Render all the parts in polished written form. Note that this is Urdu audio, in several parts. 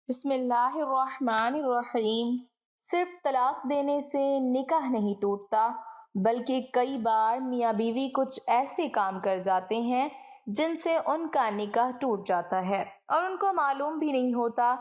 بسم اللہ الرحمن الرحیم۔ صرف طلاق دینے سے نکاح نہیں ٹوٹتا، بلکہ کئی بار میاں بیوی کچھ ایسے کام کر جاتے ہیں جن سے ان کا نکاح ٹوٹ جاتا ہے اور ان کو معلوم بھی نہیں ہوتا۔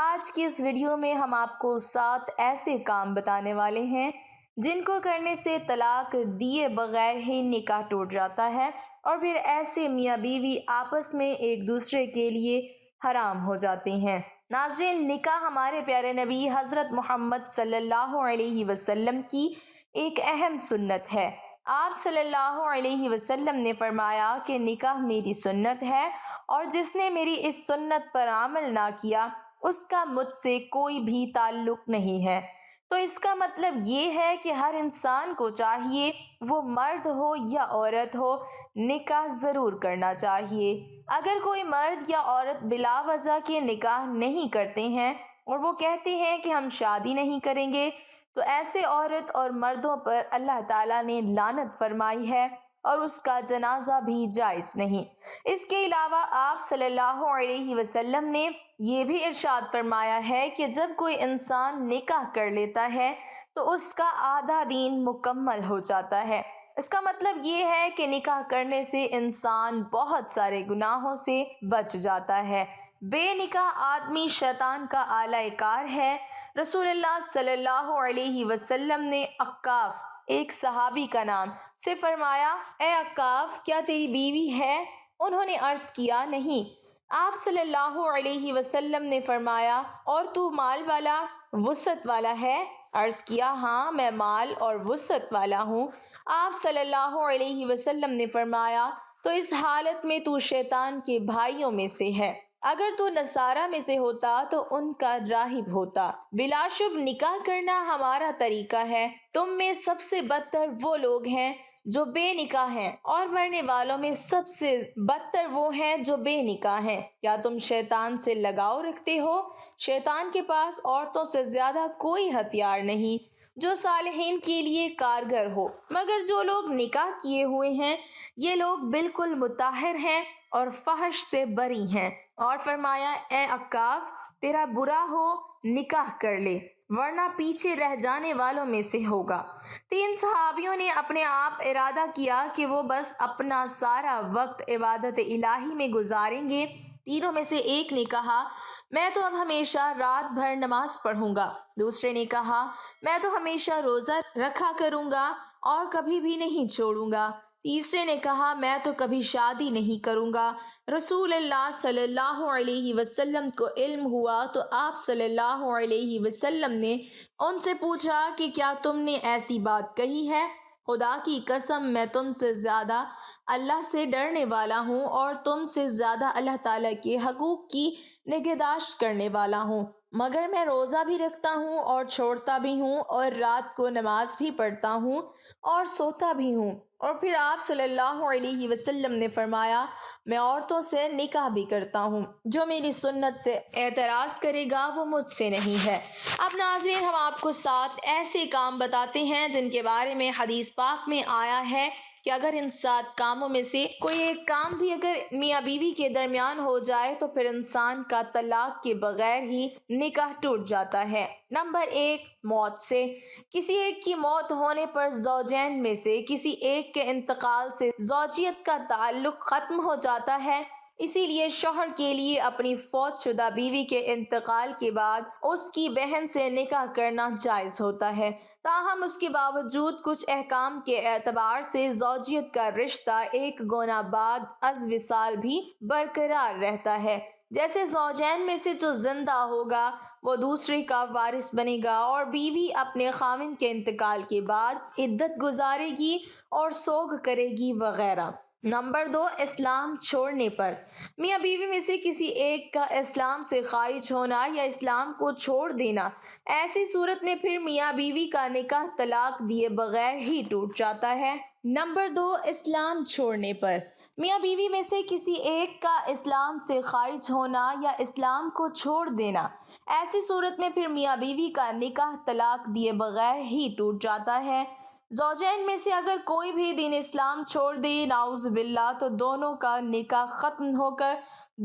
آج کی اس ویڈیو میں ہم آپ کو 7 ایسے کام بتانے والے ہیں جن کو کرنے سے طلاق دیے بغیر ہی نکاح ٹوٹ جاتا ہے اور پھر ایسے میاں بیوی آپس میں ایک دوسرے کے لیے حرام ہو جاتے ہیں۔ ناظرین، نکاح ہمارے پیارے نبی حضرت محمد صلی اللہ علیہ وسلم کی ایک اہم سنت ہے۔ آپ صلی اللہ علیہ وسلم نے فرمایا کہ نکاح میری سنت ہے اور جس نے میری اس سنت پر عمل نہ کیا اس کا مجھ سے کوئی بھی تعلق نہیں ہے۔ تو اس کا مطلب یہ ہے کہ ہر انسان کو چاہیے، وہ مرد ہو یا عورت ہو، نکاح ضرور کرنا چاہیے۔ اگر کوئی مرد یا عورت بلا وجہ کے نکاح نہیں کرتے ہیں اور وہ کہتے ہیں کہ ہم شادی نہیں کریں گے، تو ایسے عورت اور مردوں پر اللہ تعالیٰ نے لعنت فرمائی ہے اور اس کا جنازہ بھی جائز نہیں۔ اس کے علاوہ آپ صلی اللہ علیہ وسلم نے یہ بھی ارشاد فرمایا ہے کہ جب کوئی انسان نکاح کر لیتا ہے تو اس کا آدھا دین مکمل ہو جاتا ہے۔ اس کا مطلب یہ ہے کہ نکاح کرنے سے انسان بہت سارے گناہوں سے بچ جاتا ہے۔ بے نکاح آدمی شیطان کا اعلی کار ہے۔ رسول اللہ صلی اللہ علیہ وسلم نے عکاف، ایک صحابی کا نام، سے فرمایا، اے عکاف، کیا تیری بیوی ہے؟ انہوں نے عرض کیا، نہیں۔ آپ صلی اللہ علیہ وسلم نے فرمایا، اور تو مال والا، وسعت والا ہے؟ عرض کیا، ہاں، میں مال اور وسعت والا ہوں۔ آپ صلی اللہ علیہ وسلم نے فرمایا، تو اس حالت میں تو شیطان کے بھائیوں میں سے ہے۔ اگر تو نصارہ میں سے ہوتا تو ان کا راہب ہوتا۔ بلا شبہ نکاح کرنا ہمارا طریقہ ہے۔ تم میں سب سے بدتر وہ لوگ ہیں جو بے نکاح ہیں، اور مرنے والوں میں سب سے بدتر وہ ہیں جو بے نکاح ہیں۔ کیا تم شیطان سے لگاؤ رکھتے ہو؟ شیطان کے پاس عورتوں سے زیادہ کوئی ہتھیار نہیں جو صالحین کے لیے کارگر ہو، مگر جو لوگ نکاح کیے ہوئے ہیں یہ لوگ بالکل مطہر ہیں اور فحش سے بری ہیں۔ اور فرمایا، اے عکاف، تیرا برا ہو، نکاح کر لے، ورنہ پیچھے رہ جانے والوں میں سے ہوگا۔ 3 صحابیوں نے اپنے آپ ارادہ کیا کہ وہ بس اپنا سارا وقت عبادت الہی میں گزاریں گے۔ تینوں میں سے ایک نے کہا، میں تو اب ہمیشہ رات بھر نماز پڑھوں گا۔ دوسرے نے کہا، میں تو ہمیشہ روزہ رکھا کروں گا اور کبھی بھی نہیں چھوڑوں گا۔ تیسرے نے کہا، میں تو کبھی شادی نہیں کروں گا۔ رسول اللہ صلی اللہ علیہ وسلم کو علم ہوا تو آپ صلی اللہ علیہ وسلم نے ان سے پوچھا کہ کیا تم نے ایسی بات کہی ہے؟ خدا کی قسم، میں تم سے زیادہ اللہ سے ڈرنے والا ہوں اور تم سے زیادہ اللہ تعالیٰ کے حقوق کی نگہداشت کرنے والا ہوں، مگر میں روزہ بھی رکھتا ہوں اور چھوڑتا بھی ہوں اور رات کو نماز بھی پڑھتا ہوں اور سوتا بھی ہوں۔ اور پھر آپ صلی اللہ علیہ وسلم نے فرمایا، میں عورتوں سے نکاح بھی کرتا ہوں، جو میری سنت سے اعتراض کرے گا وہ مجھ سے نہیں ہے۔ اب ناظرین، ہم آپ کو 7 ایسے کام بتاتے ہیں جن کے بارے میں حدیث پاک میں آیا ہے کہ اگر ان 7 کاموں میں سے کوئی ایک کام بھی اگر میاں بیوی کے درمیان ہو جائے تو پھر انسان کا طلاق کے بغیر ہی نکاح ٹوٹ جاتا ہے۔ نمبر 1، موت سے۔ کسی ایک کی موت ہونے پر زوجین میں سے کسی ایک کے انتقال سے زوجیت کا تعلق ختم ہو جاتا ہے۔ اسی لیے شوہر کے لیے اپنی فوت شدہ بیوی کے انتقال کے بعد اس کی بہن سے نکاح کرنا جائز ہوتا ہے، تاہم اس کے باوجود کچھ احکام کے اعتبار سے زوجیت کا رشتہ ایک گنا بعد از وصال بھی برقرار رہتا ہے۔ جیسے زوجین میں سے جو زندہ ہوگا وہ دوسرے کا وارث بنے گا اور بیوی اپنے خاوند کے انتقال کے بعد عدت گزارے گی اور سوگ کرے گی وغیرہ۔ نمبر 2، اسلام چھوڑنے پر۔ میاں بیوی میں سے کسی ایک کا اسلام سے خارج ہونا یا اسلام کو چھوڑ دینا، ایسی صورت میں پھر میاں بیوی کا نکاح طلاق دیے بغیر ہی ٹوٹ جاتا ہے۔ نمبر 2، اسلام چھوڑنے پر۔ میاں بیوی میں سے کسی ایک کا اسلام سے خارج ہونا یا اسلام کو چھوڑ دینا، ایسی صورت میں پھر میاں بیوی کا نکاح طلاق دیے بغیر ہی ٹوٹ جاتا ہے۔ زوجین میں سے اگر کوئی بھی دین اسلام چھوڑ دے نعوذ باللہ تو دونوں کا نکاح ختم ہو کر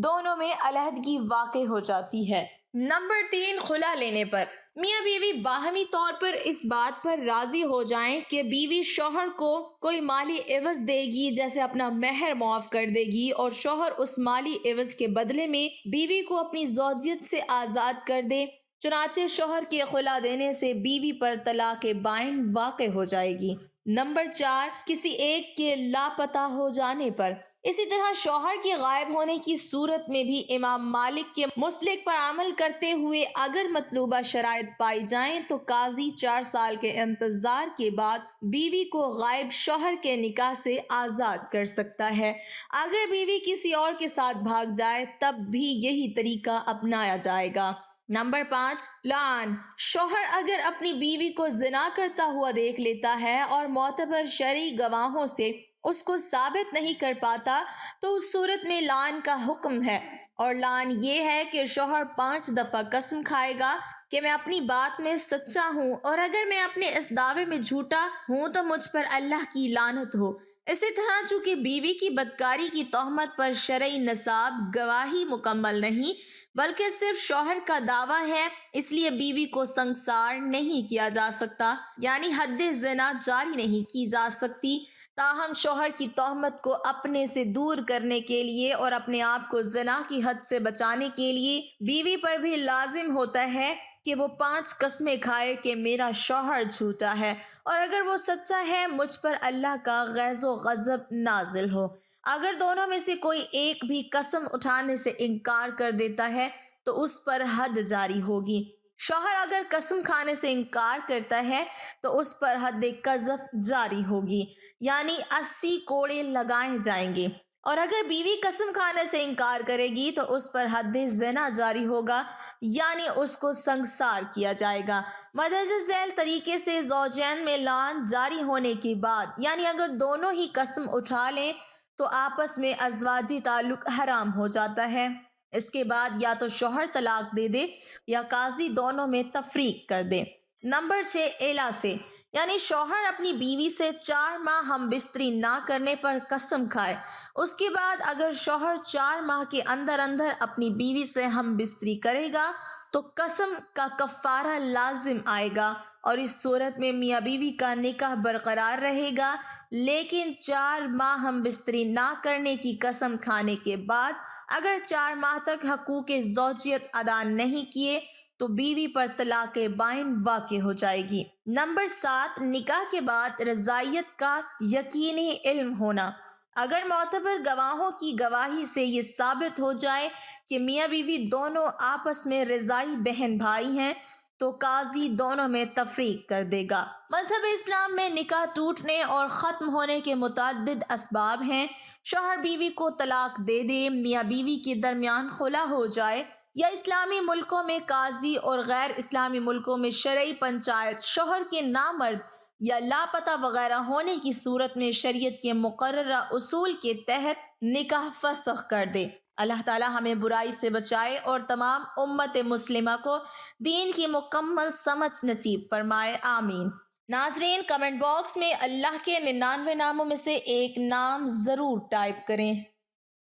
دونوں میں علیحدگی واقع ہو جاتی ہے۔ نمبر 3، خلا لینے پر میاں بیوی باہمی طور پر اس بات پر راضی ہو جائیں کہ بیوی شوہر کو کوئی مالی عوض دے گی، جیسے اپنا مہر معاف کر دے گی، اور شوہر اس مالی عوض کے بدلے میں بیوی کو اپنی زوجیت سے آزاد کر دے۔ چنانچہ شوہر کے خلا دینے سے بیوی پر طلاق بائن واقع ہو جائے گی۔ نمبر 4، کسی ایک کے لاپتہ ہو جانے پر۔ اسی طرح شوہر کے غائب ہونے کی صورت میں بھی امام مالک کے مسلک پر عمل کرتے ہوئے اگر مطلوبہ شرائط پائی جائیں تو قاضی 4 سال کے انتظار کے بعد بیوی کو غائب شوہر کے نکاح سے آزاد کر سکتا ہے۔ اگر بیوی کسی اور کے ساتھ بھاگ جائے تب بھی یہی طریقہ اپنایا جائے گا۔ نمبر 5، لعن۔ شوہر اگر اپنی بیوی کو زنا کرتا ہوا دیکھ لیتا ہے اور معتبر شرعی گواہوں سے اس کو ثابت نہیں کر پاتا تو اس صورت میں لعن کا حکم ہے، اور لعن یہ ہے کہ شوہر 5 دفعہ قسم کھائے گا کہ میں اپنی بات میں سچا ہوں، اور اگر میں اپنے اس دعوے میں جھوٹا ہوں تو مجھ پر اللہ کی لعنت ہو۔ اسی طرح چونکہ بیوی کی بدکاری کی تہمت پر شرعی نصاب گواہی مکمل نہیں بلکہ صرف شوہر کا دعویٰ ہے، اس لیے بیوی کو سنگسار نہیں کیا جا سکتا، یعنی حد زنا جاری نہیں کی جا سکتی۔ تاہم شوہر کی تہمت کو اپنے سے دور کرنے کے لیے اور اپنے آپ کو زنا کی حد سے بچانے کے لیے بیوی پر بھی لازم ہوتا ہے کہ وہ 5 قسمیں کھائے کہ میرا شوہر جھوٹا ہے، اور اگر وہ سچا ہے مجھ پر اللہ کا غیظ و غضب نازل ہو۔ اگر دونوں میں سے کوئی ایک بھی قسم اٹھانے سے انکار کر دیتا ہے تو اس پر حد جاری ہوگی۔ شوہر اگر قسم کھانے سے انکار کرتا ہے تو اس پر حد قذف جاری ہوگی، یعنی 80 کوڑے لگائے جائیں گے، اور اگر بیوی قسم کھانے سے انکار کرے گی تو اس پر حد زنا جاری ہوگا، یعنی اس کو سنگسار کیا جائے گا۔ مندرجہ ذیل طریقے سے زوجین میں لعن جاری ہونے کے بعد، یعنی اگر دونوں ہی قسم اٹھا لیں تو آپس میں ازواجی تعلق حرام ہو جاتا ہے۔ اس کے بعد یا تو شوہر طلاق دے دے یا قاضی دونوں میں تفریق کر دے۔ نمبر 6، ایلا سے، یعنی شوہر اپنی بیوی سے 4 ماہ ہم بستری نہ کرنے پر قسم کھائے، اس کے بعد اگر شوہر 4 ماہ کے اندر اپنی بیوی سے ہم بستری کرے گا تو قسم کا کفارہ لازم آئے گا، اور اس صورت میں میاں بیوی کا نکاح برقرار رہے گا۔ لیکن 4 ماہ ہم بستری نہ کرنے کی قسم کھانے کے بعد اگر 4 ماہ تک حقوق زوجیت ادا نہیں کیے تو بیوی پر طلاق بائن واقع ہو جائے گی۔ نمبر 7، نکاح کے بعد رضائیت کا یقینی علم ہونا۔ اگر معتبر گواہوں کی گواہی سے یہ ثابت ہو جائے کہ میاں بیوی دونوں آپس میں رضائی بہن بھائی ہیں تو قاضی دونوں میں تفریق کر دے گا۔ مذہب اسلام میں نکاح ٹوٹنے اور ختم ہونے کے متعدد اسباب ہیں۔ شوہر بیوی کو طلاق دے دے، میاں بیوی کے درمیان خلا ہو جائے، یا اسلامی ملکوں میں قاضی اور غیر اسلامی ملکوں میں شرعی پنچایت شوہر کے نامرد یا لاپتہ وغیرہ ہونے کی صورت میں شریعت کے مقررہ اصول کے تحت نکاح فسخ کر دے۔ اللہ تعالی ہمیں برائی سے بچائے اور تمام امت مسلمہ کو دین کی مکمل سمجھ نصیب فرمائے، آمین۔ ناظرین، کمنٹ باکس میں اللہ کے 99 ناموں میں سے ایک نام ضرور ٹائپ کریں۔